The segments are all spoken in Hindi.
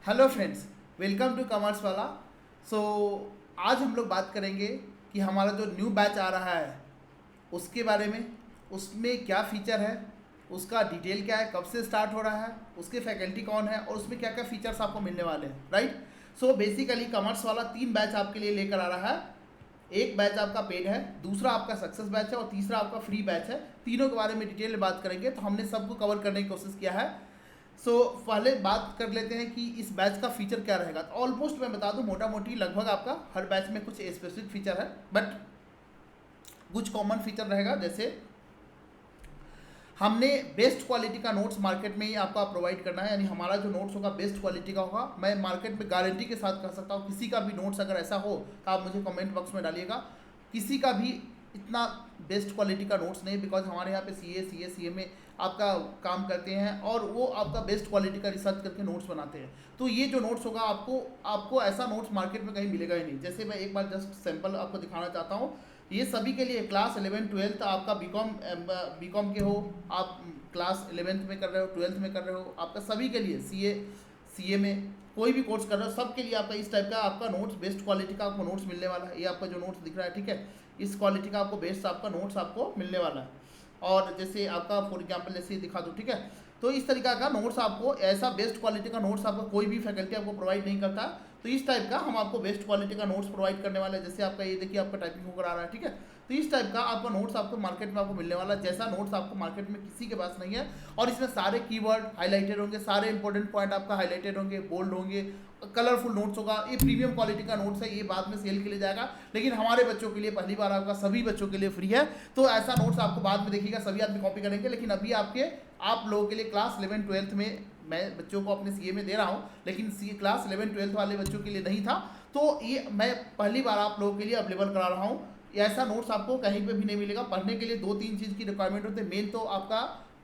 Hello friends, welcome to commerce वाला। सो आज हम लोग बात करेंगे कि हमारा जो न्यू बैच आ रहा है उसके बारे में। उसमें क्या फ़ीचर है, उसका डिटेल क्या है, कब से स्टार्ट हो रहा है, उसके फैकल्टी कौन है और उसमें क्या क्या फ़ीचर्स आपको मिलने वाले हैं, राइट। सो बेसिकली कॉमर्स वाला 3 बैच आपके लिए लेकर आ रहा है। एक बैच आपका पेड है, दूसरा आपका सक्सेस बैच है और तीसरा आपका फ्री बैच है। तीनों के बारे में डिटेल में बात करेंगे, तो हमने सबको कवर करने की कोशिश किया है। पहले बात कर लेते हैं कि इस बैच का फीचर क्या रहेगा। तो ऑलमोस्ट मैं बता दूं, मोटा मोटी लगभग आपका हर बैच में कुछ स्पेसिफिक फीचर है, बट कुछ कॉमन फीचर रहेगा। जैसे हमने बेस्ट क्वालिटी का नोट्स मार्केट में ही आपका प्रोवाइड करना है, यानी हमारा जो नोट्स होगा बेस्ट क्वालिटी का होगा। मैं मार्केट में गारंटी के साथ कह सकता हूँ, किसी का भी नोट्स अगर ऐसा हो तो आप मुझे कमेंट बॉक्स में डालिएगा, किसी का भी इतना बेस्ट क्वालिटी का नोट्स नहीं। बिकॉज हमारे यहाँ पे सी ए में आपका काम करते हैं और वो आपका बेस्ट क्वालिटी का रिसर्च करके नोट्स बनाते हैं। तो ये जो नोट्स होगा आपको आपको ऐसा नोट्स मार्केट में कहीं मिलेगा ही नहीं। जैसे मैं एक बार जस्ट सैंपल आपको दिखाना चाहता हूँ। ये सभी के लिए क्लास 11 12 आपका बी कॉम के हो, आप क्लास 11th में कर रहे हो, 12th में कर रहे हो, आपका सभी के लिए सी ए में कोई भी कोर्स कर रहे हो, सबके लिए आपका इस टाइप का आपका नोट्स बेस्ट क्वालिटी का आपको नोट्स मिलने वाला है। ये आपका जो नोट्स दिख रहा है, ठीक है, इस क्वालिटी का आपको बेस्ट आपका नोट्स आपको मिलने वाला है। और जैसे आपका फॉर एग्जांपल जैसे ये दिखा दूँ, ठीक है, तो इस तरीका का नोट्स आपको, ऐसा बेस्ट क्वालिटी का नोट्स आपको कोई भी फैकल्टी आपको प्रोवाइड नहीं करता। तो इस टाइप का हम आपको बेस्ट क्वालिटी का नोट्स प्रोवाइड करने वाले हैं। जैसे आपका ये देखिए, आपका टाइपिंग होकर आ रहा है, ठीक है। तो इस टाइप का आपका नोट्स आपको मार्केट में आपको मिलने वाला है, जैसा नोट्स आपको मार्केट में किसी के पास नहीं है। और इसमें सारे कीवर्ड हाईलाइटेड होंगे, सारे इंपॉर्टेंट पॉइंट आपका हाईलाइटेड होंगे, बोल्ड होंगे, कलरफुल नोट्स होगा। ये प्रीमियम क्वालिटी का नोट्स है, ये बाद में सेल के लिए जाएगा, लेकिन हमारे बच्चों के लिए पहली बार आपका सभी बच्चों के लिए फ्री है। तो ऐसा नोट्स आपको बाद में देखिएगा, सभी आदमी कॉपी करेंगे, लेकिन अभी आप लोगों के लिए क्लास 11 12 में मैं बच्चों को अपने सी ए में दे रहा हूँ, लेकिन सी क्लास 11 12 वाले बच्चों के लिए नहीं था। तो ये मैं पहली बार आप लोगों के लिए अवेलेबल करा रहा हूँ। ऐसा नोट्स आपको कहीं पे भी नहीं मिलेगा। पढ़ने के लिए 2 3 चीज़ की रिक्वायरमेंट होती है। मेन तो आपका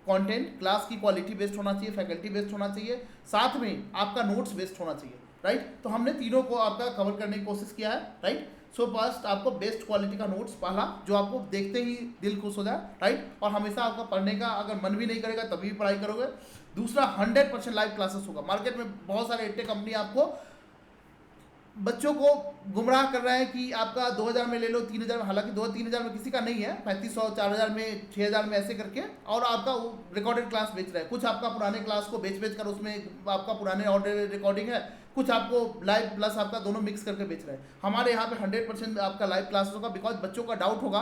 कंटेंट क्लास की क्वालिटी बेस्ड होना चाहिए, फैकल्टी बेस्ड होना चाहिए, साथ में आपका नोट्स बेस्ड होना चाहिए, राइट। तो हमने तीनों को आपका कवर करने की कोशिश किया है, राइट। फर्स्ट आपको बेस्ट क्वालिटी का नोट्स, पहला जो आपको देखते ही दिल खुश हो जाए, राइट, और हमेशा आपका पढ़ने का अगर मन भी नहीं करेगा तभी भी पढ़ाई करोगे। दूसरा 100% लाइव क्लासेस होगा। मार्केट में बहुत सारे एडटेक कंपनी आपको बच्चों को गुमराह कर रहे हैं कि आपका 2000 में ले लो, 3000 में, हालांकि 2 3 हज़ार में किसी का नहीं है, 3500 4000 में 6000 में ऐसे करके, और आपका रिकॉर्डेड क्लास बेच रहे हैं। कुछ आपका पुराने क्लास को बेच कर उसमें आपका पुराने ऑडियो रिकॉर्डिंग है, कुछ आपको लाइव प्लस आपका दोनों मिक्स करके बेच रहे हैं। हमारे यहाँ पे 100% आपका लाइव क्लासेस होगा। बिकॉज बच्चों का डाउट होगा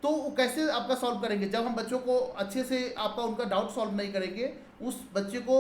तो वो कैसे आपका सॉल्व करेंगे जब हम बच्चों को अच्छे से आपका उनका डाउट सॉल्व नहीं करेंगे। उस बच्चे को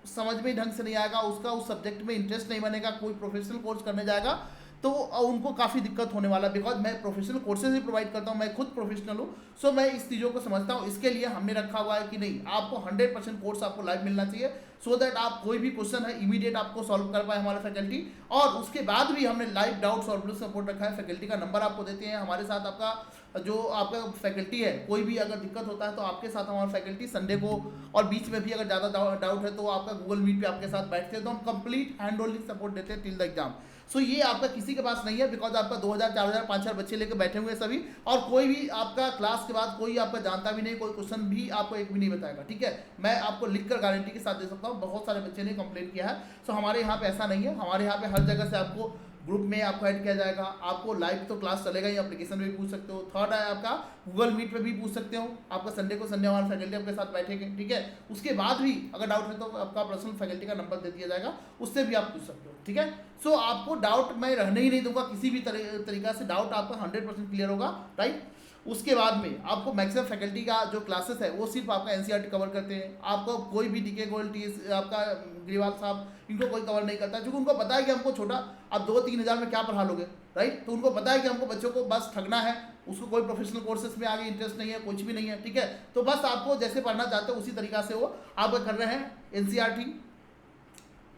समझ में ढंग से नहीं आएगा, उसका उस सब्जेक्ट में इंटरेस्ट नहीं बनेगा, कोई प्रोफेशनल कोर्स करने जाएगा तो उनको काफ़ी दिक्कत होने वाला है। बिकॉज मैं प्रोफेशनल कोर्सेज ही प्रोवाइड करता हूँ, मैं खुद प्रोफेशनल हूँ। मैं इस चीज़ों को समझता हूँ। इसके लिए हमने रखा हुआ है कि नहीं, आपको 100% कोर्स आपको लाइव मिलना चाहिए, दैट आप कोई भी क्वेश्चन है इमीडिएट आपको सॉल्व कर पाए हमारे फैकल्टी। और उसके बाद भी हमने लाइव डाउट सॉल्व सपोर्ट रखा है। फैकल्टी का नंबर आपको देते हैं। हमारे साथ आपका जो आपका फैकल्टी है, कोई भी अगर दिक्कत होता है तो आपके साथ हमारा फैकल्टी संडे को और बीच में भी अगर ज़्यादा डाउट है तो आपका गूगल मीट पे आपके साथ बैठते हैं, तो हम कंप्लीट हैंड होल्डिंग सपोर्ट देते हैं टिल द एग्जाम। ये आपका किसी के पास नहीं है। बिकॉज आपका 2000 4000 5000 बच्चे लेकर बैठे हुए हैं सभी, और कोई भी आपका क्लास के बाद कोई आपका जानता भी नहीं, कोई क्वेश्चन भी आपको एक भी नहीं बताएगा, ठीक है। मैं आपको लिखकर गारंटी के साथ दे सकता हूँ, बहुत सारे बच्चे ने कंप्लेन किया है। हमारे यहाँ पे ऐसा नहीं है। हमारे यहाँ पे हर जगह से आपको ग्रुप में आपको ऐड किया जाएगा। आपको लाइव तो क्लास चलेगा ही, एप्लीकेशन में भी पूछ सकते हो। थर्ड है आपका गूगल मीट पे भी पूछ सकते हो। आपका संडे को संडे हमारे फैकल्टी आपके साथ बैठेंगे, ठीक है। उसके बाद भी अगर डाउट है तो आपका पर्सनल फैकल्टी का नंबर दे दिया जाएगा, उससे भी आप पूछ सकते हो, ठीक है। आपको डाउट मैं रहने ही नहीं दूंगा। किसी भी तरीका से डाउट आपका 100% क्लियर होगा, राइट। उसके बाद में आपको मैक्सिमम फैकल्टी का जो क्लासेस है वो सिर्फ आपका एनसीईआरटी कवर करते हैं। आपको कोई भी डीके गोल्ड टी आपका ग्रीवाल साहब, इनको कोई कवर नहीं करता, क्योंकि उनको पता है कि हमको छोटा आप 2 3 हज़ार में क्या पढ़ा लोगे, राइट। तो उनको पता है कि हमको बच्चों को बस ठगना है, उसको कोई प्रोफेशनल कोर्सेज में आगे इंटरेस्ट नहीं है, कुछ भी नहीं है, ठीक है। तो बस आपको जैसे पढ़ना चाहते हो उसी तरीका से वो आप कर रहे हैं। एनसीईआरटी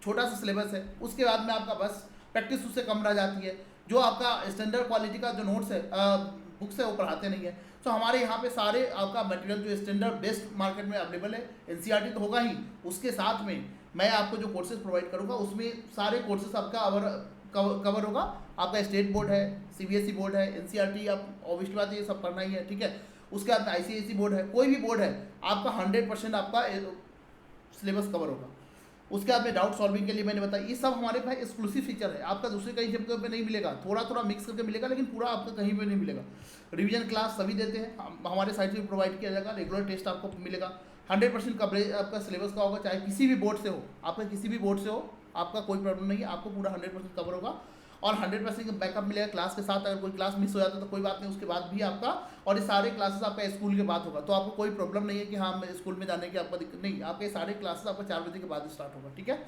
छोटा सा सिलेबस है, उसके बाद में आपका बस प्रैक्टिस उससे कम रह जाती है। जो आपका स्टैंडर्ड क्वालिटी का जो नोट्स है बुक्स है वो पढ़ाते नहीं है। हमारे यहाँ पे सारे आपका मटेरियल जो स्टैंडर्ड बेस्ट मार्केट में अवेलेबल है। एनसीईआरटी तो होगा ही, उसके साथ में मैं आपको जो कोर्सेज प्रोवाइड करूँगा उसमें सारे कोर्सेज आपका कवर होगा। आपका स्टेट बोर्ड है, सीबीएसई बोर्ड है, एनसीईआरटी आप ऑब्वियसली बात है ये सब पढ़ना ही है, ठीक है। उसके बाद आईसीएसई बोर्ड है, कोई भी बोर्ड है, आपका 100% आपका सिलेबस कवर होगा। उसके बाद में डाउट सॉल्विंग के लिए मैंने बताया, ये सब हमारे भाई एक्सक्लूसिव फीचर है, आपका दूसरे कहीं जगह पे नहीं मिलेगा, थोड़ा थोड़ा मिक्स करके मिलेगा, लेकिन पूरा आपका कहीं पे नहीं मिलेगा। रिवीजन क्लास सभी देते हैं, हमारे साइट से प्रोवाइड किया जाएगा, रेगुलर टेस्ट आपको मिलेगा, 100% कवरेज आपका सिलेबस का होगा, चाहे किसी भी बोर्ड से हो, आपका किसी भी बोर्ड से हो, आपका कोई प्रॉब्लम नहीं है, आपको पूरा 100% कवर होगा और 100% बैकअप मिलेगा क्लास के साथ। अगर कोई क्लास मिस हो जाता है तो कोई बात नहीं, उसके बाद भी आपका, और ये सारे क्लासेस आपका स्कूल के बाद होगा, तो आपको कोई प्रॉब्लम नहीं है कि हाँ स्कूल में जाने की आपको दिक्कत नहीं, आपके सारे क्लासेस आपका 4 बजे के बाद स्टार्ट होगा, ठीक है।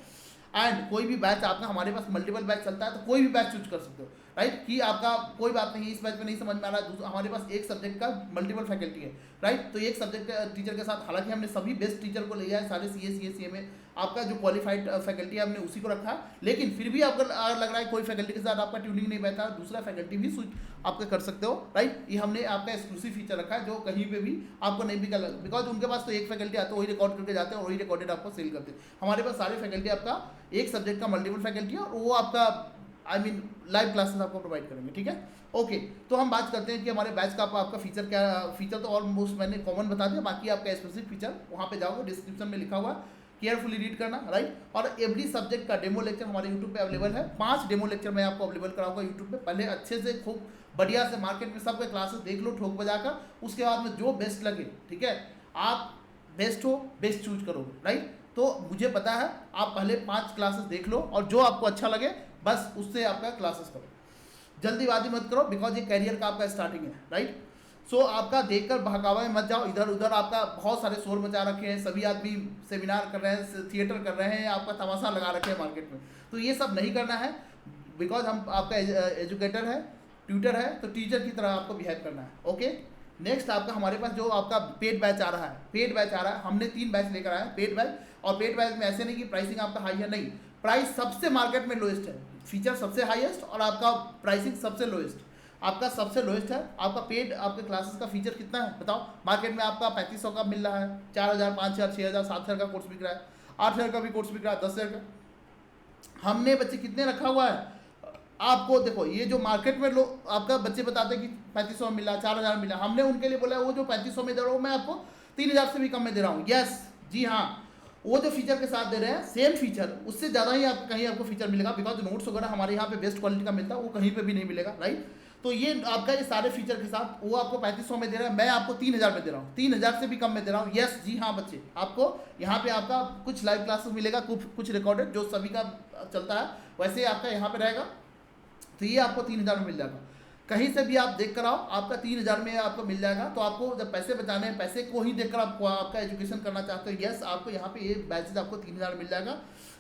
एंड कोई भी बैच आपका, हमारे पास मल्टीपल बैच चलता है, तो कोई भी बैच चूज कर सकते हो, राइट, कि आपका कोई बात नहीं इस बैच में नहीं समझ में आ रहा, हमारे पास एक सब्जेक्ट का मल्टीपल फैकल्टी है, राइट, तो एक सब्जेक्ट टीचर के साथ, हालांकि हमने सभी बेस्ट टीचर को लिया है, सारे सी में आपका जो क्वालिफाइड फैकल्टी है हमने उसी को रखा है, लेकिन फिर भी आपको लग रहा है कोई फैकल्टी के साथ आपका ट्यूनिंग नहीं बैठा, दूसरा फैकल्टी भी स्विच आपका कर सकते हो, राइट, ये हमने आपका एक्सक्लूसिव फीचर रखा है जो कहीं पे भी आपको नहीं भी कर, बिकॉज उनके पास तो एक फैकल्टी आता है, वही रिकॉर्ड करके जाते हैं और वही रिकॉर्डेड आपको सेल करते हैं। हमारे पास सारे फैकल्टी आपका एक सब्जेक्ट का मल्टीपल फैकल्टी है और वो आपका लाइव क्लासेस आपको प्रोवाइड करेंगे, ठीक है। ओके, तो हम बात करते हैं कि हमारे बैच का आपका फीचर क्या, फीचर तो ऑलमोस्ट मैंने कॉमन बता दिया, बाकी आपका स्पेसिफिक फीचर वहाँ पे जाओगे, डिस्क्रिप्शन में लिखा हुआ है, केयरफुली रीड करना, राइट। और एवरी सब्जेक्ट का डेमो लेक्चर हमारे यूट्यूब पे अवेलेबल है, 5 डेमो लेक्चर मैं आपको अवेलेबल कराऊंगा यूट्यूब पे, पहले अच्छे से खूब बढ़िया से मार्केट में सबके क्लासेस देख लो ठोक बजाकर, उसके बाद में जो बेस्ट लगे, ठीक है, आप बेस्ट हो बेस्ट चूज करोगे, राइट। तो मुझे पता है आप पहले 5 क्लासेस देख लो और जो आपको अच्छा लगे बस उससे आपका क्लासेस करो, जल्दीबाजी मत करो, बिकॉज ये कैरियर का आपका स्टार्टिंग है, राइट। सो आपका देखकर बहकावा में मत जाओ, इधर उधर आपका बहुत सारे शोर मचा रखे हैं, सभी आदमी सेमिनार कर रहे हैं, थिएटर कर रहे हैं, आपका तमाशा लगा रखे हैं मार्केट में, तो ये सब नहीं करना है, बिकॉज हम आपका एजुकेटर है, ट्यूटर है, तो टीचर की तरह आपको बिहेव करना है, ओके। नेक्स्ट आपका हमारे पास जो आपका पेड बैच आ रहा है, पेड बैच आ रहा है, हमने 3 बैच लेकर आए हैं पेड बैच, और पेड बैच में ऐसे नहीं कि प्राइसिंग आपका हाई है, नहीं, प्राइस सबसे मार्केट में लोएस्ट है, फीचर सबसे हाईएस्ट और आपका प्राइसिंग सबसे लोएस्ट, आपका सबसे लोएस्ट है। आपका पेड आपके क्लासेस का फीचर कितना है बताओ, मार्केट में आपका 3500 का मिल रहा है, 4000, 5000, 6000, 7000 का कोर्स बिक रहा है, 8000 का भी कोर्स बिक रहा है, 10000 का। हमने बच्चे कितने रखा हुआ है, आपको देखो ये जो मार्केट में लोग आपका बच्चे बताते हैं कि 3500 में मिला, 4000 मिला, हमने उनके लिए बोला वो जो 3500 में दे रहा हूँ मैं आपको 3000 से भी कम में दे रहा हूँ, यस जी हाँ, वो जो फीचर के साथ दे रहे हैं सेम फीचर, उससे ज़्यादा ही आप कहीं आपको फीचर मिलेगा, बिकॉज नोट्स वगैरह हमारे यहाँ पे बेस्ट क्वालिटी का मिलता है, वो कहीं पे भी नहीं मिलेगा, राइट। तो ये आपका ये सारे फीचर के साथ वो आपको 3500 में दे रहा है, मैं आपको 3000 में दे रहा हूँ, 3000 से भी कम में दे रहा हूँ, यस जी हाँ बच्चे, आपको यहाँ पे आपका कुछ लाइव क्लासेस मिलेगा, कुछ रिकॉर्डेड जो सभी का चलता है वैसे आपका यहाँ पे रहेगा, तो ये आपको 3000 में मिल जाएगा, कहीं से भी आप देख कर आओ आपका 3000 में आपको मिल जाएगा। तो आपको जब पैसे बचाने हैं, पैसे को ही देखकर आपको आपका एजुकेशन करना चाहते हो, यस आपको यहाँ पे ये बैचेज आपको 3000 मिल जाएगा,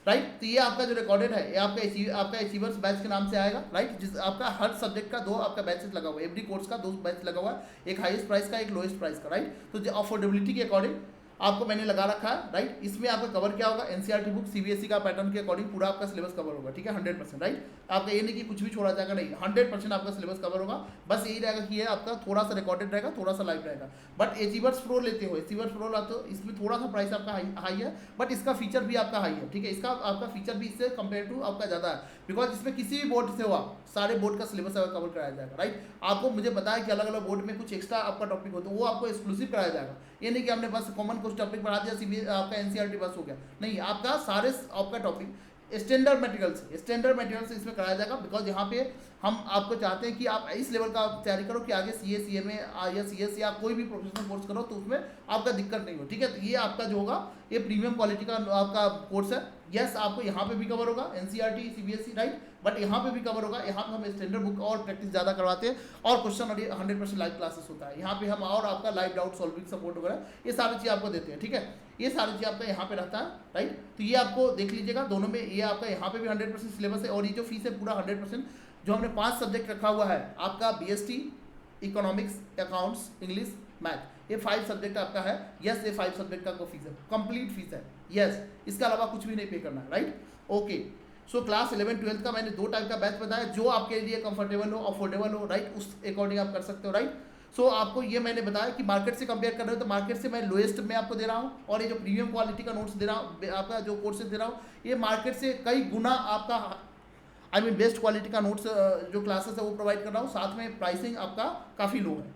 राइट। तो ये आपका जो रिकॉर्डेड है ये आपका अचीवर्स बैच के नाम से आएगा, राइट, जिस आपका हर सब्जेक्ट का 2 आपका बैचेज लगा हुआ है, एवरी कोर्स का 2 बैच लगा हुआ है, एक हाईएस्ट प्राइस का, एक लोएस्ट प्राइस का, राइट। तो अफोर्डेबिलिटी के अकॉर्डिंग आपको मैंने लगा रखा है, राइट। इसमें आपका कवर क्या होगा, एनसीईआरटी बुक सीबीएसई का पैटर्न के अकॉर्डिंग पूरा आपका सिलेबस कवर होगा, ठीक है, 100%, राइट। आपका ये नहीं कि कुछ भी छोड़ा जाएगा, नहीं, 100% आपका सिलेबस कवर होगा, बस यही रहेगा कि ये आपका थोड़ा सा रिकॉर्डेड रहेगा, थोड़ा सा लाइव रहेगा। बट अचीवर्स प्रो लेते हो, अचीवर्स प्रो लाते हो, इसमें थोड़ा सा प्राइस आपका हाई है, बट इसका फीचर भी आपका हाई है, ठीक है, इसका आपका फीचर भी इससे कंपेयर टू आपका ज़्यादा है, बिकॉज इसमें किसी भी बोर्ड से हो आप सारे बोर्ड का सिलेबस कवर कराया जाएगा, राइट। आपको मुझे बताया कि अलग अलग बोर्ड में कुछ एक्स्ट्रा आपका टॉपिक होता है, वो आपको एक्सक्लूसिव कराया जाएगा, ये नहीं कि हमने बस कॉमन कुछ टॉपिक पढ़ा दिया, आपका एनसीईआरटी बस हो गया, नहीं, आपका सारे आपका टॉपिक स्टैंडर्ड मटेरियल से इसमें कराया जाएगा, बिकॉज यहाँ पे हम आपको चाहते हैं कि आप इस लेवल का तैयारी करो कि आगे CA में या CS या कोई भी प्रोफेशनल कोर्स करो तो उसमें आपका दिक्कत नहीं हो, ठीक है। तो ये आपका जो होगा ये प्रीमियम क्वालिटी का आपका कोर्स है, यस आपको यहाँ पे भी कवर होगा NCERT CBSE, राइट, बट यहाँ पे भी कवर होगा, यहाँ पे हम स्टैंडर्ड बुक और प्रैक्टिस ज़्यादा करवाते हैं, और क्वेश्चन और 100% लाइव क्लासेस होता है, यहाँ पे हम और आपका लाइव डाउट सॉल्विंग सपोर्ट वगैरह ये सारी चीज़ आपको देते हैं, ठीक है, ये सारी चीज़ आपका यहाँ पे रहता है, राइट। तो ये आपको देख लीजिएगा दोनों में, ये आपका यहाँ पे भी 100% सिलेबस है, और ये जो फीस है पूरा 100%, जो हमने 5 सब्जेक्ट रखा हुआ है आपका BST, economics, accounts, English, math, ये 5 सब्जेक्ट आपका है, यस ये 5 सब्जेक्ट का को फीस है, कंप्लीट फीस है, यस, इसके अलावा कुछ भी नहीं पे करना है, राइट। ओके, सो क्लास 11-12 का मैंने 2 टाइप का बैच बताया, जो आपके लिए कंफर्टेबल हो, अफोर्डेबल हो, राइट, उस अकॉर्डिंग आप कर सकते हो, राइट। सो आपको ये मैंने बताया कि मार्केट से कंपेयर कर रहे हो तो मार्केट से मैं लोएस्ट में आपको दे रहा हूँ, और ये जो प्रीमियम क्वालिटी का नोट्स दे रहा हूँ, आपका जो कोर्सेज दे रहा हूँ, ये मार्केट से कई गुना आपका बेस्ट क्वालिटी का नोट्स जो क्लासेस है वो प्रोवाइड कर रहा हूँ, साथ में प्राइसिंग आपका काफ़ी लो है।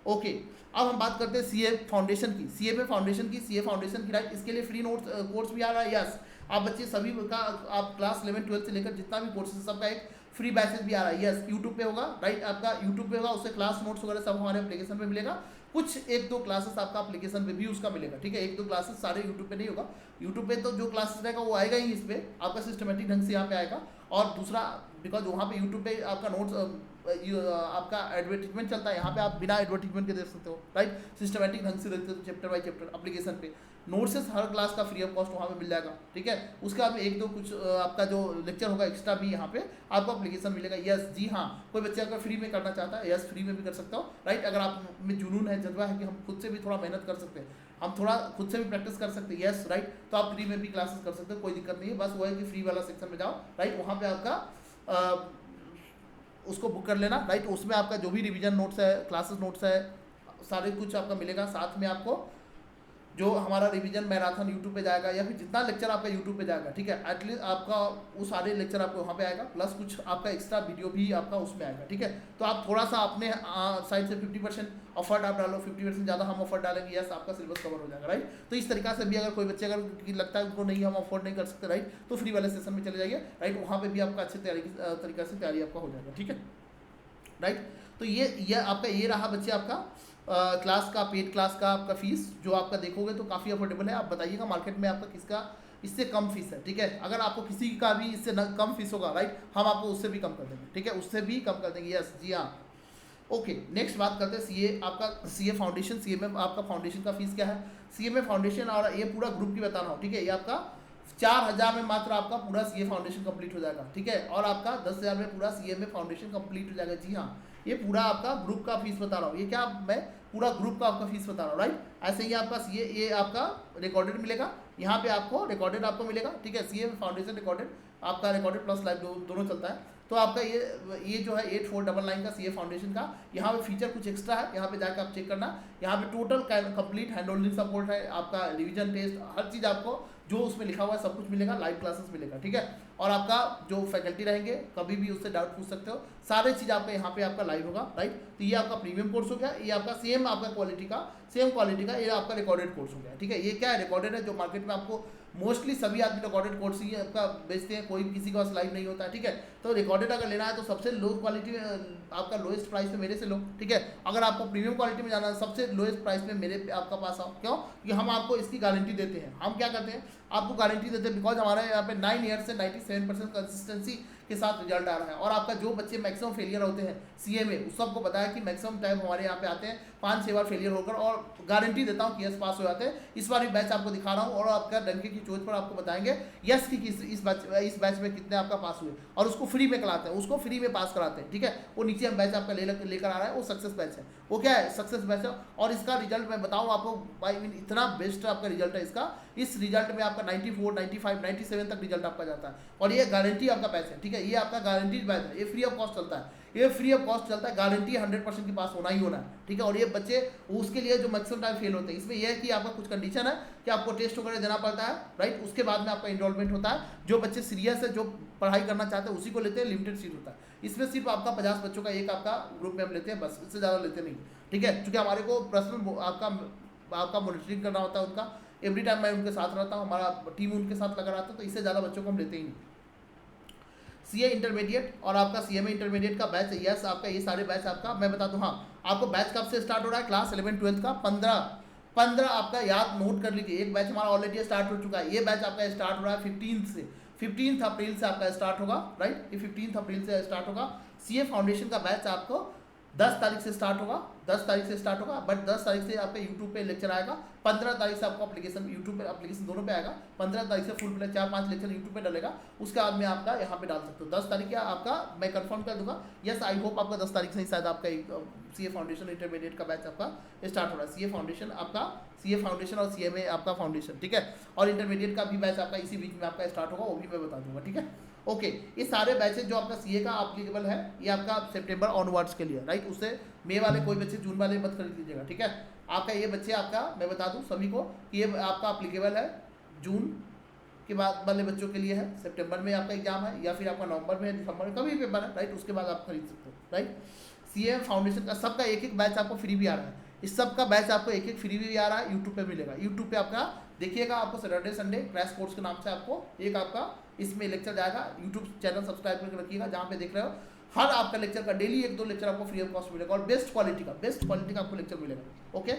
ओके, अब हम बात करते हैं CA फाउंडेशन की, CA फाउंडेशन की, राइट, इसके लिए फ्री नोट्स कोर्स भी आ रहा है, यस, आप बच्चे सभी का आप क्लास 11-12 से लेकर जितना भी कोर्सेज सबका एक फ्री बैचेस भी आ रहा है। यस, यूट्यूब पे होगा, राइट, आपका यूट्यूब पे होगा, उससे क्लास नोट्स वगैरह सब हमारे एप्लीकेशन पे मिलेगा। कुछ 1-2 क्लासेस आपका एप्लीकेशन पे भी उसका मिलेगा, ठीक है। 1-2 क्लासेस सारे यूट्यूब पे नहीं होगा, यूट्यूब पे तो जो क्लासेस रहेगा वो आएगा ही, इस पे आपका सिस्टमेटिक ढंग से यहाँ पे आएगा। और दूसरा, बिकॉज वहाँ पे यूट्यूब पे आपका नोट्स आपका एडवर्टीजमेंट चलता है, यहाँ पे आप बिना एडवर्टीजमेंट के देख सकते हो, राइट, सिस्टमेटिक ढंग से देखते हो चैप्टर बाय चैप्टर एप्लीकेशन पे। नोट्स हर क्लास का फ्री ऑफ कॉस्ट वहाँ पे मिल जाएगा, ठीक है। उसके बाद में 1-2 कुछ आपका जो लेक्चर होगा एक्स्ट्रा भी यहाँ पे आपको एप्लीकेशन मिलेगा। यस जी हाँ, कोई बच्चा अगर फ्री में करना चाहता है, यस फ्री में भी कर सकता हो, राइट। अगर आप में जुनून है, जज्बा है कि हम खुद से भी थोड़ा मेहनत कर सकते हैं, हम थोड़ा खुद से भी प्रैक्टिस कर सकते हैं, यस राइट, तो आप फ्री में भी क्लासेस कर सकते हो, कोई दिक्कत नहीं है। बस वो है कि फ्री वाला सेक्शन में जाओ, राइट, वहाँ पे आपका उसको बुक कर लेना, राइट। उसमें आपका जो भी रिवीजन नोट्स है, क्लासेस नोट्स है, सारे कुछ आपका मिलेगा। साथ में आपको जो हमारा रिवीजन मैराथन यूट्यूब पे जाएगा, या फिर जितना लेक्चर आपका यूट्यूब पे जाएगा, ठीक है, एटलीस्ट आपका वो सारे लेक्चर आपको वहाँ पे आएगा, प्लस कुछ आपका एक्स्ट्रा वीडियो भी आपका उसमें आएगा, ठीक है। तो आप थोड़ा सा अपने साइड से 50% ऑफर्ट आप डालो, 50% ज़्यादा हम ऑफर्ट डालेंगे, यस आपका सिलेबस कवर हो जाएगा, राइट। तो इस तरीका से भी अगर कोई बच्चे अगर लगता है उनको नहीं हम अफोर्ड नहीं कर सकते, राइट, तो फ्री वाले सेशन में चले जाइए, राइट, वहाँ पर भी आपका अच्छे तरीका से तैयारी आपका हो जाएगा, ठीक है, राइट। तो ये आपका ये रहा बच्चे आपका क्लास का, पेड क्लास का आपका फीस जो आपका देखोगे तो काफ़ी अफोर्डेबल है। आप बताइएगा मार्केट में आपका किसका इससे कम फीस है, ठीक है। अगर आपको किसी का भी इससे कम फीस होगा, राइट, हम आपको उससे भी कम कर देंगे, ठीक है, उससे भी कम कर देंगे, यस जी हाँ। ओके, नेक्स्ट बात करते हैं सीए, आपका सीए फाउंडेशन। सीए में आपका फाउंडेशन का फीस क्या है? सीए में फाउंडेशन, और ये पूरा ग्रुप की बता रहा हूँ, ठीक है, ये आपका 4,000 में मात्र आपका पूरा सीए फाउंडेशन कंप्लीट हो जाएगा, ठीक है। और आपका 10,000 में पूरा सीए में फाउंडेशन कंप्लीट हो जाएगा, जी हाँ। ये पूरा आपका ग्रुप का फीस बता रहा हूँ, ये क्या मैं पूरा ग्रुप का आपका फीस बता रहा हूँ, राइट। ऐसे ही आपका सीए ये आपका रिकॉर्डेड मिलेगा, यहाँ पे आपको रिकॉर्डेड आपको मिलेगा, ठीक है। सीए फाउंडेशन रिकॉर्डेड आपका रिकॉर्डेड प्लस लाइव दोनों चलता है। तो आपका ये जो है 8499 का सीए फाउंडेशन का, यहाँ पे फीचर कुछ एक्स्ट्रा है, यहाँ पे जाकर आप चेक करना। यहाँ पे total complete hand holding support है, आपका रिवीजन टेस्ट, हर चीज़ आपको जो उसमें लिखा हुआ है सब कुछ मिलेगा, लाइव क्लासेस मिलेगा, ठीक है। और आपका जो फैकल्टी रहेंगे कभी भी उससे डाउट पूछ सकते हो, सारे चीज़ आपका यहाँ पे आपका लाइव होगा, राइट। तो ये आपका प्रीमियम कोर्स हो गया, ये आपका सेम क्वालिटी का ये आपका रिकॉर्डेड कोर्स हो गया, ठीक है। ये क्या है? रिकॉर्डेड है, जो मार्केट में आपको मोस्टली सभी आदमी रिकॉर्डेड कोर्स ही आपका बेचते हैं, कोई किसी का लाइव नहीं होता है, ठीक है। तो रिकॉर्डेड अगर लेना है तो सबसे लो क्वालिटी में आपका लोएस्ट प्राइस में मेरे से लो, ठीक है। अगर आपको प्रीमियम क्वालिटी में जाना है सबसे लोएस्ट प्राइस में मेरे आपका पास आओ, क्यों? कि हम आपको इसकी गारंटी देते हैं। हम क्या करते हैं? आपको गारंटी देते हैं बिकॉज हमारे यहाँ पे 9 ईयर से 97% कंसिस्टेंसी के साथ रिजल्ट आ रहा है। और आपका जो बच्चे मैक्सिमम फेलियर होते हैं सीए में, उस सबको बताया कि मैक्सिमम टाइम हमारे यहाँ पे आते हैं 5-6 बार फेलियर होकर, और गारंटी देता हूँ कि यस पास हो जाते हैं। इस बार भी बैच आपको दिखा रहा हूँ और आपका डंके की चोट पर आपको बताएंगे यस कि इस बैच में कितने आपका पास हुए, और उसको फ्री में कराते हैं, उसको फ्री में पास कराते हैं, ठीक है। वो नीचे हम बैच आपका लेकर आ रहा है, वो सक्सेस बैच है। वो क्या है? सक्सेस बैच है। और इसका रिजल्ट मैं बताऊँ आपको, आई मीन इतना बेस्ट आपका रिजल्ट है इसका। इस रिजल्ट में आपका 94, 95, 97 तक रिजल्ट आपका जाता है, और ये गारंटी आपका बैच है, ठीक है। ये आपका गारंटीड बैच है, ये फ्री ऑफ कॉस्ट चलता है, ये फ्री ऑफ कॉस्ट चलता है, गारंटी 100% की पास होना ही होना है, ठीक है। और ये बच्चे उसके लिए जो मैक्सिमम टाइम फेल होते हैं, इसमें यह है कि आपका कुछ कंडीशन है कि आपको टेस्ट वगैरह देना पड़ता है, राइट। उसके बाद में आपका इनरोलमेंट होता है। जो बच्चे सीरियस है, जो पढ़ाई करना चाहते हैं उसी को लेते हैं, लिमिटेड सीट होता है। इसमें सिर्फ आपका 50 बच्चों का एक आपका ग्रुप में हम लेते हैं, बस, इससे ज़्यादा लेते नहीं, ठीक है। क्योंकि हमारे को पर्सनल आपका मॉनिटरिंग करना होता है उनका, एवरी टाइम मैं उनके साथ रहता हूँ, हमारा टीम उनके साथ लगा रहता है, तो इससे ज़्यादा बच्चों को हम लेते ही नहीं। सीए इंटरमीडिएट और आपका सीएमए इंटरमीडिएट का बैच है, यस आपका ये सारे बैच आपका मैं बता दूं। हाँ, आपको बैच कब से स्टार्ट हो रहा है? क्लास 11-12 का 15 आपका याद नोट कर लीजिए। एक बैच हमारा ऑलरेडी स्टार्ट हो चुका है, ये बैच आपका स्टार्ट हो रहा है 15 अप्रैल से आपका स्टार्ट होगा, राइट। ये 15 अप्रैल से स्टार्ट होगा। सीए फाउंडेशन का बैच आपको 10 तारीख से स्टार्ट होगा, 10 तारीख से स्टार्ट होगा, बट 10 तारीख से आपका यूट्यूब पे लेक्चर आएगा, 15 तारीख से आपको एप्लीकेशन यूट्यूब पे एप्लीकेशन दोनों पे आएगा। 15 तारीख से फुल 4-5 लेक्चर यूट्यूब पे डलेगा, उसके बाद में आपका यहाँ पे डाल सकते हो। 10 तारीख या आपका मैं कंफर्म कर दूंगा, यस आई होप आपका 10 तारीख से ही शायद आपका सीए फाउंडेशन इंटरमीडिएट का बैच आपका स्टार्ट हो रहा है। सीए फाउंडेशन और सीएमए आपका फाउंडेशन, ठीक है। और इंटरमीडिएट का भी बैच आपका इसी बीच में आपका स्टार्ट होगा, वो भी मैं बता दूंगा, ठीक है। ओके, ये सारे बैचेज जो आपका सीए का एप्लीकेबल है, ये आपका सितंबर ऑनवर्ड्स के लिए, राइट। उससे मई वाले कोई बच्चे जून वाले मत खरीद लीजिएगा, ठीक है। आपका ये बच्चे आपका मैं बता दूं सभी को कि ये आपका एप्लीकेबल है जून के बाद वाले बच्चों के लिए है। सितंबर में आपका एग्जाम है, या फिर आपका नवंबर में, दिसंबर में, कभी पेपर है, राइट। उसके बाद आप खरीद सकते हो, राइट। सीए फाउंडेशन का सबका एक बैच आपको फ्री भी आ रहा है। इस सब का बैच आपको एक फ्री भी आ रहा है, यूट्यूब पे मिलेगा। यूट्यूब पे आपका देखिएगा, आपको सैटरडे संडे क्रैश कोर्स के नाम से आपको एक आपका इसमें लेक्चर जाएगा। यूट्यूब चैनल सब्सक्राइब करके रखिएगा, जहाँ पे देख रहे हो हर आपका लेक्चर का डेली 1-2 लेक्चर आपको फ्री ऑफ कॉस्ट मिलेगा और बेस्ट क्वालिटी का आपको लेक्चर मिलेगा। ओके,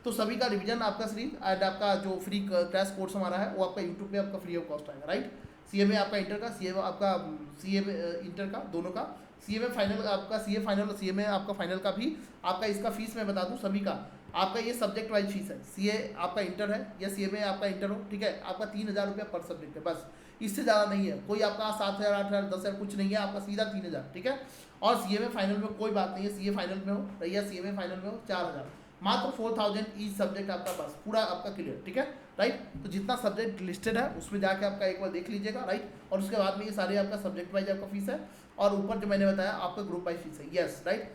तो सभी का रिवीजन आपका सीरीज एंड आपका जो फ्री क्रैश कोर्स हमारा है वो आपका यूट्यूब पे आपका फ्री ऑफ कॉस्ट आएगा, राइट। सीएमए आपका इंटर का, सीएमए आपका सीएमए इंटर का, दोनों का सीएमए फाइनल आपका, सीए फाइनल और सीएमए आपका फाइनल का भी आपका इसका फीस मैं बता दूं सभी का आपका ये सब्जेक्ट वाइज फीस है। सीए आपका इंटर है या सीएमए आपका इंटर हो, ठीक है, आपका 3,000 रुपया पर सब्जेक्ट है, बस इससे ज़्यादा नहीं है। कोई आपका 7,000 8,000 10,000 कुछ नहीं है, आपका सीधा 3,000, ठीक है। और सीएमए फाइनल में कोई बात नहीं है, सीए फाइनल में हो या सीएमए फाइनल में हो 4,000, मात्र 4,000 ईच सब्जेक्ट आपका, बस पूरा आपका क्लियर, ठीक है, राइट। तो जितना सब्जेक्ट लिस्टेड है उसमें जाके आपका एक बार देख लीजिएगा, राइट। और उसके बाद में ये सारे आपका सब्जेक्ट वाइज आपका फीस है और ऊपर जो मैंने बताया आपका ग्रुप वाइज फीस है, यस, राइट।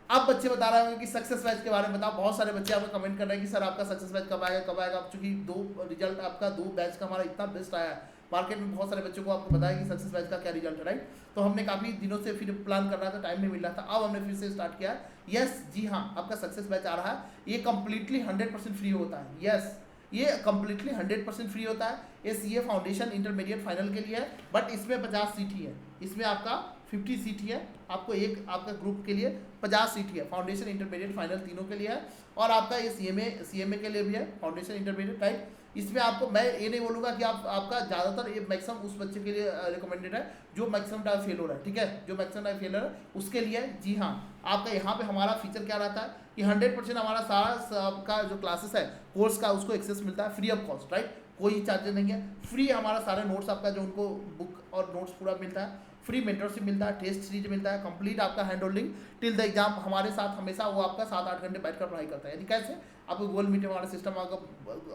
अब बच्चे बता रहे होंगे कि सक्सेस बैच के बारे में बताओ। बहुत सारे बच्चे आपको कमेंट कर रहे हैं कि सर आपका सक्सेस बैच कब आएगा। अब चूंकि 2 रिजल्ट आपका 2 बैच का हमारा इतना बेस्ट आया है, मार्केट में बहुत सारे बच्चों को आपको बताया कि सक्सेस बैच का क्या रिजल्ट है, राइट। तो हमने काफ़ी दिनों से फिर प्लान कर रहा था, टाइम नहीं मिल रहा था, अब हमने फिर से स्टार्ट किया। यस जी हाँ, आपका सक्सेस बैच आ रहा है, ये कम्प्लीटली 100% फ्री होता है। यस, ये कम्प्लीटली 100% फ्री होता है। ये सीए फाउंडेशन इंटरमीडिएट फाइनल के लिए है, बट इसमें 50 सीट ही है, इसमें आपका 50 सीट ही है। आपको एक आपका ग्रुप के लिए 50 सीट ही है, फाउंडेशन इंटरमीडिएट फाइनल तीनों के लिए है। और आपका ये सीएमए के लिए भी है, फाउंडेशन इंटरमीडिएट, राइट। इसमें आपको मैं ये नहीं बोलूँगा कि आपका ज़्यादातर ये मैक्सिमम उस बच्चे के लिए रिकमेंडेड है जो मैक्सिमम टाइम फेल हो रहा है, ठीक है, जो मैक्सिमम टाइम फेल है उसके लिए है। जी हाँ, आपका यहाँ पे हमारा फीचर क्या रहता है कि 100% हमारा सारा आपका जो क्लासेस है कोर्स का उसको एक्सेस मिलता है फ्री ऑफ कॉस्ट, राइट। कोई चार्जेस नहीं है, फ्री हमारा सारे नोट्स आपका जो उनको बुक और नोट्स पूरा मिलता है, फ्री मेंटरशिप मिलता है, टेस्ट सीरीज मिलता है, कंप्लीट आपका hand holding till the exam हमारे साथ हमेशा वो आपका 7-8 घंटे बैठकर पढ़ाई करता है। यानी कैसे आपको गूगल मीट हमारा सिस्टम आपका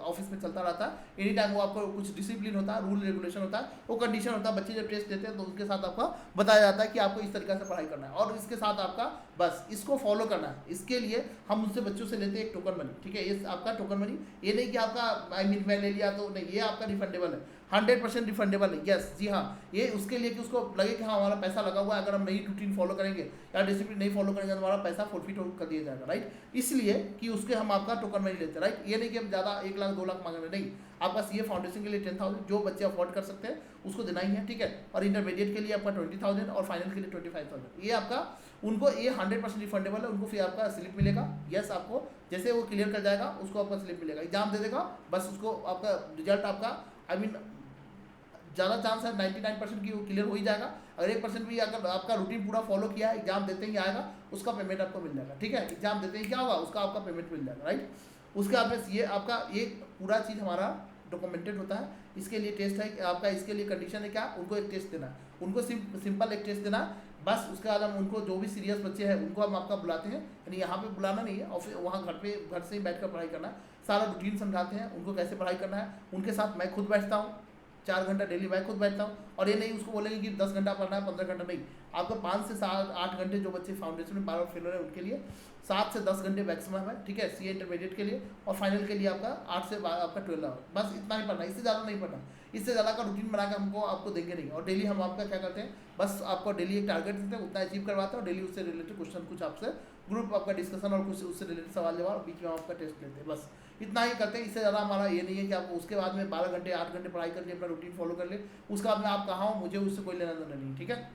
ऑफिस में चलता रहता है, एनी टाइम वो आपको कुछ डिसिप्लिन होता है, रूल रेगुलेशन होता है, वो कंडीशन होता है। बच्चे जब टेस्ट देते हैं तो उसके साथ आपका बताया जाता है कि आपको इस तरीके से पढ़ाई करना है और इसके साथ आपका बस इसको फॉलो करना है। इसके लिए हम उनसे बच्चों से लेते हैं एक टोकन मनी, ठीक है, ये आपका टोकन मनी, ये नहीं कि आपका मैं ले लिया तो नहीं, ये आपका रिफंडेबल है, 100% रिफंडेबल है। यस जी हाँ, ये उसके लिए कि उसको लगे कि हाँ हमारा पैसा लगा हुआ है, अगर हम नई रूटीन फॉलो करेंगे या डिसिप्लिन नहीं फॉलो करेंगे तो हमारा पैसा फॉरफिट कर दिया जाएगा, राइट। इसलिए कि उसके हम आपका टोकन मनी लेते हैं, राइट। ये नहीं कि हम ज़्यादा 1 लाख 2 लाख मांग रहे, नहीं, आपका सीए फाउंडेशन के लिए 10,000 जो बच्चे अफोर्ड कर सकते हैं उसको देना ही है, ठीक है। और इंटरमीडिएट के लिए आपका 20,000 और फाइनल के लिए 25,000, ये आपका उनको ये 100% रिफंडेबल है। उनको फिर आपका स्लिप मिलेगा, यस, आपको जैसे वो क्लियर कर जाएगा उसको आपका स्लिप मिलेगा, एग्जाम दे देगा, बस उसको आपका रिजल्ट आपका ज़्यादा चांस है 99% की वो क्लियर हो ही जाएगा। अगर 1% भी अगर आपका रूटीन पूरा फॉलो किया है, एग्जाम देते ही आएगा, उसका पेमेंट आपको मिल जाएगा, ठीक है। एग्जाम देते ही क्या होगा, उसका आपका पेमेंट मिल जाएगा, राइट। उसके बाद में ये आपका ये पूरा चीज़ हमारा डॉक्यूमेंटेड होता है। इसके लिए टेस्ट है आपका, इसके लिए कंडीशन है क्या, उनको एक टेस्ट देना है, उनको सिंपल एक टेस्ट देना है बस। उसके बाद हम उनको जो भी सीरियस बच्चे हैं उनको हम आपका बुलाते हैं, यानी यहाँ पे बुलाना नहीं है, ऑफिस वहाँ घर से ही बैठकर पढ़ाई करना है, सारा रूटीन समझाते हैं उनको कैसे पढ़ाई करना है। उनके साथ मैं खुद बैठता हूँ 4 घंटा डेली, मैं खुद बैठता हूँ। और ये नहीं उसको बोलेंगे कि 10 घंटा पढ़ना है 15 घंटा, नहीं, आपको 5 से 8 घंटे जो बच्चे फाउंडेशन में बार फेल हो रहे हैं उनके लिए 7 से 10 घंटे मैक्सिमम है, ठीक है, सीए इंटरमीडिएट के लिए। और फाइनल के लिए आपका 8 से आपका 12 आवर, बस इतना ही पढ़ना, इससे ज़्यादा नहीं पढ़ना। इससे ज़्यादा का रूटीन बना के हमको आपको देंगे नहीं। और डेली हम आपका क्या करते हैं, बस आपको डेली एक टारगेट देते हैं, उतना अचीव करवाते हैं और डेली उससे रिलेटेड क्वेश्चन कुछ आपसे ग्रुप आपका डिस्कशन और कुछ उससे रिलेटेड सवाल जवाब, बीच में आपका टेस्ट लेते हैं, बस इतना ही करते हैं। इससे ज़्यादा हमारा ये नहीं है कि आप उसके बाद में 12 घंटे 8 घंटे पढ़ाई कर लिए, अपना रूटीन फॉलो कर ले, उसके बाद में आप कहाँ हो मुझे उससे कोई लेना देना नहीं, ठीक है।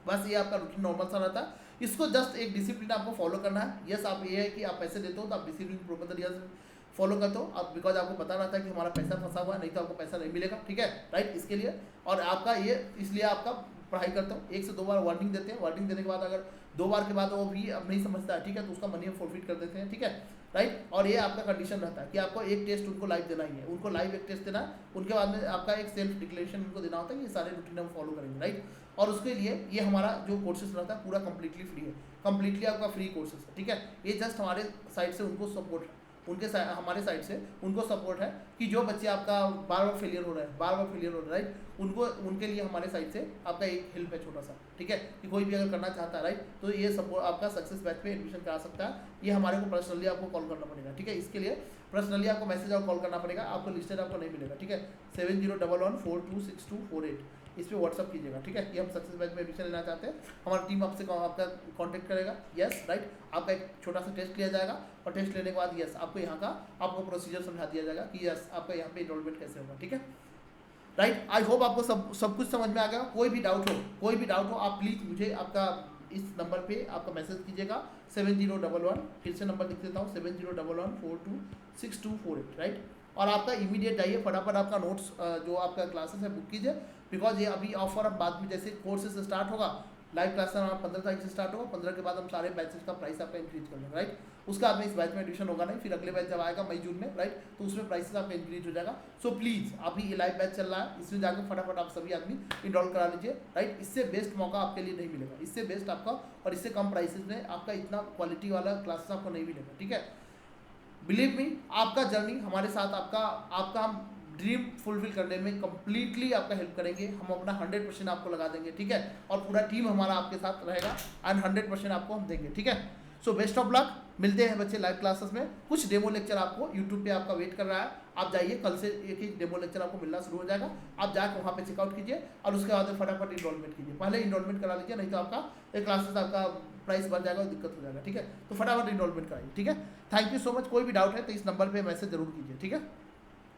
बस ये आपका रूटीन नॉर्मल सा रहता है। इसको जस्ट एक डिसिप्लिन आपको फॉलो करना है। यस, आप ये है कि आप पैसे देते हो तो आप डिसिप्लिन प्रॉपर तरीके से फॉलो करते हो आप, बिकॉज आपको पता रहता है कि हमारा पैसा फंसा हुआ है, नहीं तो आपको पैसा नहीं मिलेगा, ठीक है, राइट। इसके लिए और आपका ये इसलिए आपका पढ़ाई करता हूँ, 1 से 2 बार वार्निंग देते हैं, वार्निंग देने के बाद अगर 2 बार के बाद वो भी अब नहीं समझता है, ठीक है, तो उसका मनी हम फॉरफिट कर देते हैं, ठीक है, राइट। और ये आपका कंडीशन रहता है कि आपको एक टेस्ट उनको लाइव देना ही है, उनको लाइव एक टेस्ट देना है, उनके बाद में आपका एक सेल्फ डिक्लेरेशन उनको देना होता है, ये सारे रूटीन हम फॉलो करेंगे, राइट। और उसके लिए ये हमारा जो कोर्सेज रहता है पूरा कम्प्लीटली फ्री है, कम्प्लीटली आपका फ्री कोर्सेज है, ठीक है। ये जस्ट हमारे साइड से उनको सपोर्ट है, हमारे साइड से उनको सपोर्ट है कि जो बच्चे आपका बार बार फेलियर हो रहे हैं, राइट, उनको उनके लिए हमारे साइड से आपका एक हेल्प है छोटा सा, ठीक है, कि कोई भी अगर करना चाहता है, राइट, तो ये सपोर्ट आपका सक्सेस बैच पे एडमिशन करा सकता है। ये हमारे को पर्सनली आपको कॉल करना पड़ेगा, ठीक है, इसके लिए पर्सनली आपको मैसेज और कॉल करना पड़ेगा, आपको लिस्टेड आपको नहीं मिलेगा, ठीक है। 7011426248 इस पर व्हाट्सअप कीजिएगा, ठीक है, कि हम सक्सेस बैच में एडमिशन लेना चाहते हैं, हमारी टीम आपसे आपका कांटेक्ट करेगा। यस राइट, आपका एक छोटा सा टेस्ट लिया जाएगा और टेस्ट लेने के बाद यस आपको यहाँ का आपको प्रोसीजर समझा दिया जाएगा कि यस आपका यहाँ पे इनरोलमेंट कैसे होगा, ठीक है राइट। आई होप आपको सब कुछ समझ में आ गया। कोई भी डाउट हो आप प्लीज़ मुझे आपका इस नंबर पे आपका मैसेज कीजिएगा 7011, फिर से नंबर लिख देता हूँ 7011426248 राइट। और आपका इमीडिएट जाइए फटाफट आपका नोट्स जो आपका क्लासेस है बुक कीजिए, बिकॉज ये अभी ऑफर अब बाद में जैसे कोर्सेज स्टार्ट होगा, लाइव क्लास हमारा 15 तारीख से स्टार्ट होगा, 15 के बाद हम सारे बैचेस का प्राइस आपका इंक्रीज कर देंगे राइट। उसका बाद में इस बैच में एडमिशन होगा नहीं, फिर अगले बैच जब आएगा मई जून में राइट, तो उसमें प्राइसेस आपका इंक्रीज हो जाएगा। सो प्लीज़ अभी ये लाइव बैच चल रहा है, इसमें जाकर फटाफट आप सभी आदमी इनरोल करा लीजिए राइट। इससे बेस्ट मौका आपके लिए नहीं मिलेगा, इससे बेस्ट आपका और इससे कम प्राइसेस में आपका इतना क्वालिटी वाला क्लासेस आपको नहीं मिलेगा, ठीक है। बिलीव मी, आपका जर्नी हमारे साथ आपका हम ड्रीम फुलफिल करने में कंप्लीटली आपका हेल्प करेंगे, हम अपना 100% आपको लगा देंगे, ठीक है, और पूरा टीम हमारा आपके साथ रहेगा एंड 100% आपको हम देंगे, ठीक है। सो बेस्ट ऑफ लक, मिलते हैं बच्चे लाइव क्लासेस में। कुछ डेमो लेक्चर आपको यूट्यूब पे आपका वेट कर रहा है, आप जाइए, कल से एक डेमो लेक्चर आपको मिलना शुरू हो जाएगा, आप जाकर वहाँ पे चेकआउट कीजिए और उसके बाद फटाफट इनरोलमेंट कीजिए। पहले इनरोलमेंट करा लीजिए, नहीं तो आपका एक क्लासेस आपका प्राइस बढ़ जाएगा और दिक्कत हो जाएगा, ठीक है। तो फटाफट इनरोलमेंट कराइए, ठीक है। Thank you so much. कोई भी डाउट है तो इस नंबर पर मैसेज जरूर कीजिए, ठीक है।